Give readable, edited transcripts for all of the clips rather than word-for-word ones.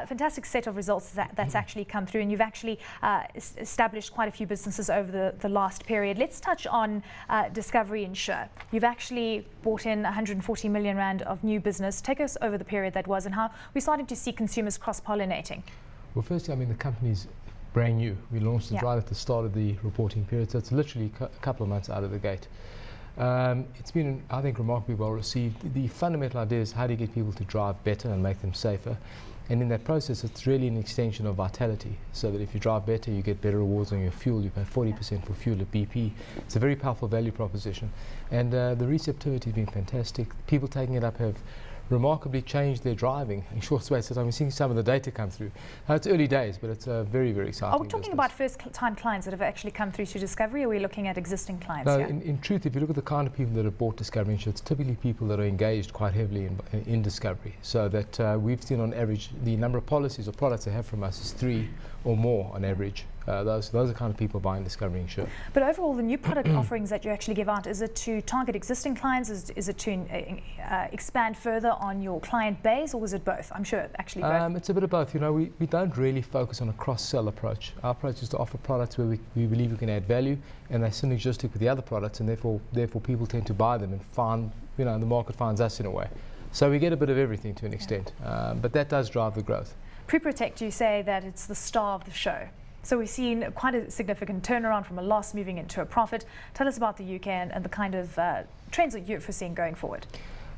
Fantastic set of results that's actually come through, and you've actually established quite a few businesses over the last period. Let's touch on Discovery Insure. You've actually brought in 140 million rand of new business. Take us over the period that was and how we're starting to see consumers cross-pollinating. Well, firstly, I mean, the company's brand new. We launched it right at the start of the reporting period, so it's literally a couple of months out of the gate. It's been, I think, remarkably well received. The fundamental idea is how do you get people to drive better and make them safer. And in that process, it's really an extension of Vitality, so that if you drive better, you get better rewards on your fuel. You pay 40% for fuel at BP. It's a very powerful value proposition. And the receptivity has been fantastic. People taking it up have remarkably changed their driving in short space of time. We're seeing some of the data come through. It's early days, but it's a very, very exciting Are we talking about first-time clients that have actually come through to Discovery, or are we looking at existing clients? No, in truth, if you look at the kind of people that have bought Discovery Insurance, it's typically people that are engaged quite heavily in Discovery. So that we've seen on average the number of policies or products they have from us is 3 or more on average. Those are the kind of people buying Discovery Insure. But overall, the new product offerings that you actually give out, is it to target existing clients? Is it to expand further on your client base, or is it both? I'm sure actually both. It's a bit of both. You know, we don't really focus on a cross-sell approach. Our approach is to offer products where we believe we can add value, and they're synergistic with the other products, and therefore people tend to buy them and find, you know, the market finds us in a way. So we get a bit of everything to an extent, but that does drive the growth. Pre-Protect, you say that it's the star of the show. So we've seen quite a significant turnaround from a loss moving into a profit. Tell us about the UK and the kind of trends that you're foreseeing going forward.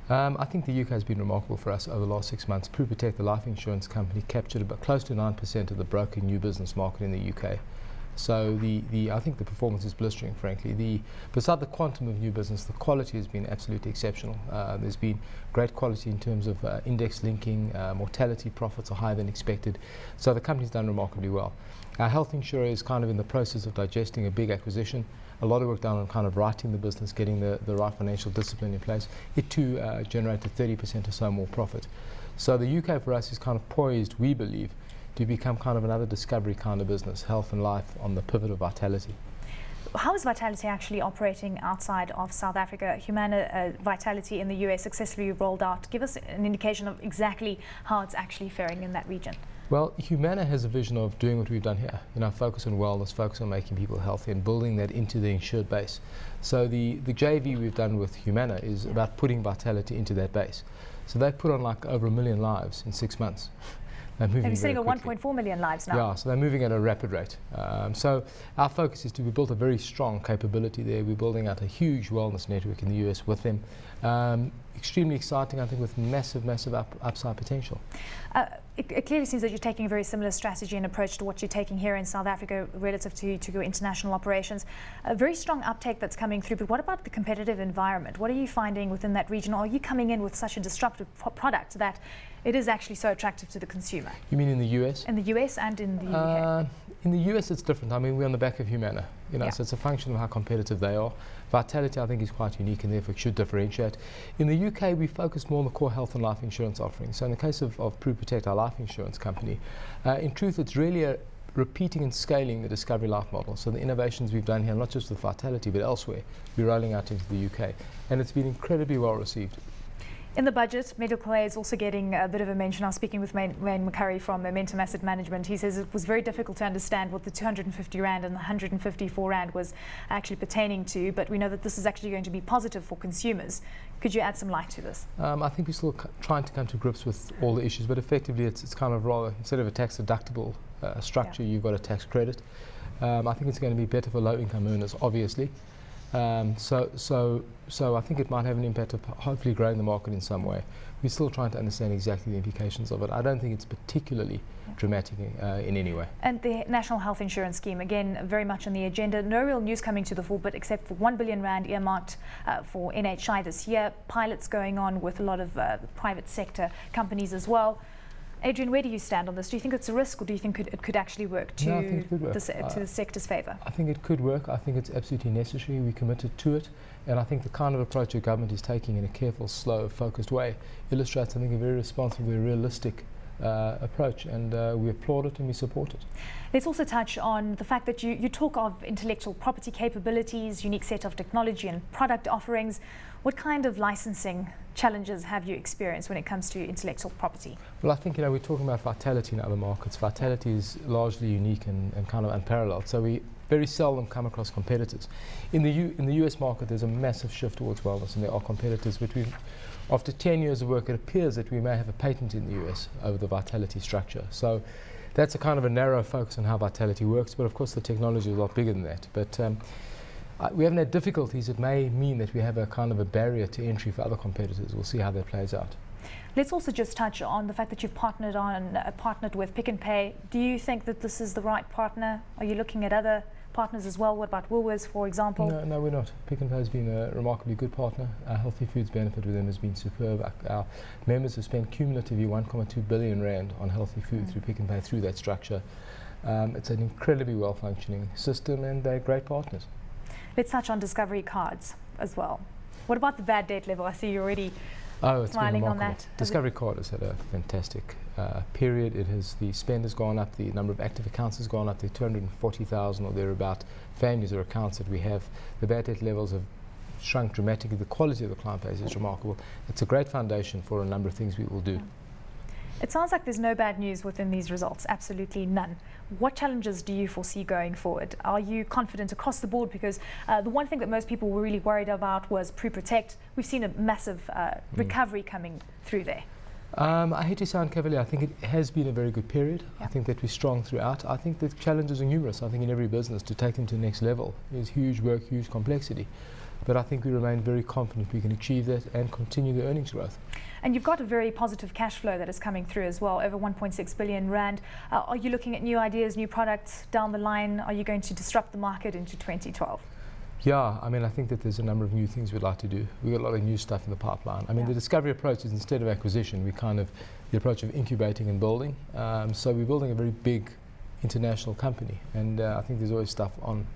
I think the UK has been remarkable for us over the last 6 months. Pre-Protect, the life insurance company, captured about close to 9% of the broker new business market in the UK. So I think the performance is blistering, frankly. Beside the quantum of new business, the quality has been absolutely exceptional. There's been great quality in terms of index linking, mortality profits are higher than expected. So the company's done remarkably well. Our health insurer is kind of in the process of digesting a big acquisition. A lot of work done on kind of writing the business, getting the right financial discipline in place. It too generated 30% or so more profit. So the UK for us is kind of poised, we believe, to become kind of another Discovery kind of business, health and life on the pivot of Vitality. How is Vitality actually operating outside of South Africa? Humana Vitality in the US successfully rolled out. Give us an indication of exactly how it's actually faring in that region. Well, Humana has a vision of doing what we've done here. You know, focus on wellness, focus on making people healthy and building that into the insured base. So the JV we've done with Humana is about putting Vitality into that base. So they've put on like over 1 million lives in 6 months. They're sitting at 1.4 million lives now. Yeah, so they're moving at a rapid rate. So our focus is we built a very strong capability there. We're building out a huge wellness network in the US with them. Extremely exciting, I think, with massive upside potential. It clearly seems that you're taking a very similar strategy and approach to what you're taking here in South Africa relative to your international operations. A very strong uptake that's coming through, but what about the competitive environment? What are you finding within that region? Are you coming in with such a disruptive product that it is actually so attractive to the consumer? You mean in the US? In the US and in the UK? In the US it's different. I mean, we're on the back of Humana, you know, so it's a function of how competitive they are. Vitality, I think, is quite unique and therefore should differentiate. In the UK, we focus more on the core health and life insurance offering. So in the case of Pre-Protect, our life insurance company, in truth, it's really repeating and scaling the Discovery Life model. So the innovations we've done here, not just with Vitality, but elsewhere, we're rolling out into the UK. And it's been incredibly well received. In the budget, medical aid is also getting a bit of a mention. I was speaking with Wayne McCurry from Momentum Asset Management. He says it was very difficult to understand what the 250 Rand and the 154 Rand was actually pertaining to, but we know that this is actually going to be positive for consumers. Could you add some light to this? I think we're still trying to come to grips with all the issues, but effectively it's kind of rather, instead of a tax deductible structure, you've got a tax credit. I think it's going to be better for low-income earners, obviously. So I think it might have an impact of hopefully growing the market in some way. We're still trying to understand exactly the implications of it. I don't think it's particularly dramatic in any way. And the National Health Insurance Scheme, again, very much on the agenda. No real news coming to the fore, but except for 1 billion Rand earmarked for NHI this year. Pilots going on with a lot of private sector companies as well. Adrian, where do you stand on this? Do you think it's a risk, or do you think it could actually work to, no, I think it could work. To the sector's favour? I think it could work. I think it's absolutely necessary. We're committed to it. And I think the kind of approach your government is taking in a careful, slow, focused way illustrates, I think, a very responsible, very realistic approach. And we applaud it and we support it. Let's also touch on the fact that you talk of intellectual property capabilities, unique set of technology and product offerings. What kind of licensing challenges have you experienced when it comes to intellectual property? Well, I think, we're talking about vitality in other markets. Vitality is largely unique and kind of unparalleled. So we very seldom come across competitors. In the US market, there's a massive shift towards wellness, and there are competitors. But after 10 years of work, it appears that we may have a patent in the US over the vitality structure. So that's a kind of a narrow focus on how vitality works. But of course, the technology is a lot bigger than that. But we haven't had difficulties. It may mean that we have a kind of a barrier to entry for other competitors. We'll see how that plays out. Let's also just touch on the fact that you've partnered with Pick n Pay. Do you think that this is the right partner? Are you looking at other partners as well? What about Woolworths, for example? No, we're not. Pick n Pay has been a remarkably good partner. Our healthy foods benefit with them has been superb. Our members have spent cumulatively 1.2 billion rand on healthy food through Pick n Pay through that structure. It's an incredibly well-functioning system, and they're great partners. Let's touch on Discovery cards as well. What about the bad debt level? I see you're already smiling on that. Discovery card has had a fantastic period. The spend has gone up, the number of active accounts has gone up, the 240,000 or thereabout families or accounts that we have. The bad debt levels have shrunk dramatically. The quality of the client base is remarkable. It's a great foundation for a number of things we will do. It sounds like there's no bad news within these results, absolutely none. What challenges do you foresee going forward? Are you confident across the board? Because the one thing that most people were really worried about was PruProtect. We've seen a massive recovery coming through there. I hate to sound cavalier. I think it has been a very good period. I think that we're strong throughout. I think the challenges are numerous. I think in every business, to take them to the next level is huge work, huge complexity. But I think we remain very confident we can achieve that and continue the earnings growth. And you've got a very positive cash flow that is coming through as well, over 1.6 billion rand. Are you looking at new ideas, new products down the line? Are you going to disrupt the market into 2012? Yeah, I think that there's a number of new things we'd like to do. We've got a lot of new stuff in the pipeline. The discovery approach is, instead of acquisition, the approach of incubating and building. So we're building a very big international company, and I think there's always stuff on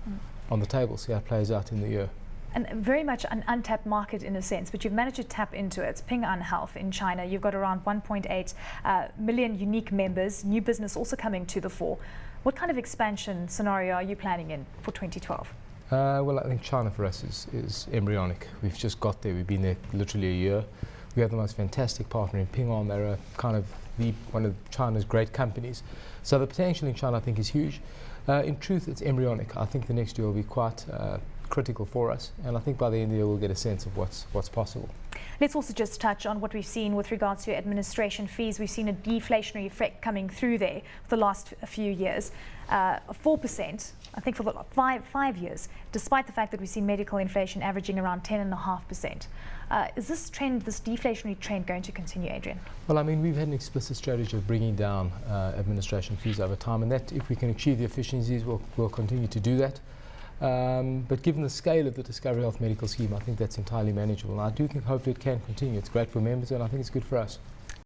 the table, see how it plays out in the year. And very much an untapped market in a sense, but you've managed to tap into it. Ping An Health in China, you've got around 1.8 million unique members, new business also coming to the fore. What kind of expansion scenario are you planning in for 2012? Well, I think China for us is embryonic. We've just got there. We've been there literally a year. We have the most fantastic partner in Ping An. They're one of China's great companies. So the potential in China, I think, is huge. In truth, it's embryonic. I think the next year will be quite critical for us, and I think by the end of the year we'll get a sense of what's possible. Let's also just touch on what we've seen with regards to administration fees. We've seen a deflationary effect coming through there for the last few years, 4%, I think, for the 5 years, despite the fact that we've seen medical inflation averaging around 10.5%. Is this trend, this deflationary trend, going to continue, Adrian? Well, we've had an explicit strategy of bringing down administration fees over time, and that, if we can achieve the efficiencies, we'll continue to do that. But given the scale of the Discovery Health medical scheme, I think that's entirely manageable. And I do think hopefully it can continue. It's great for members, and I think it's good for us.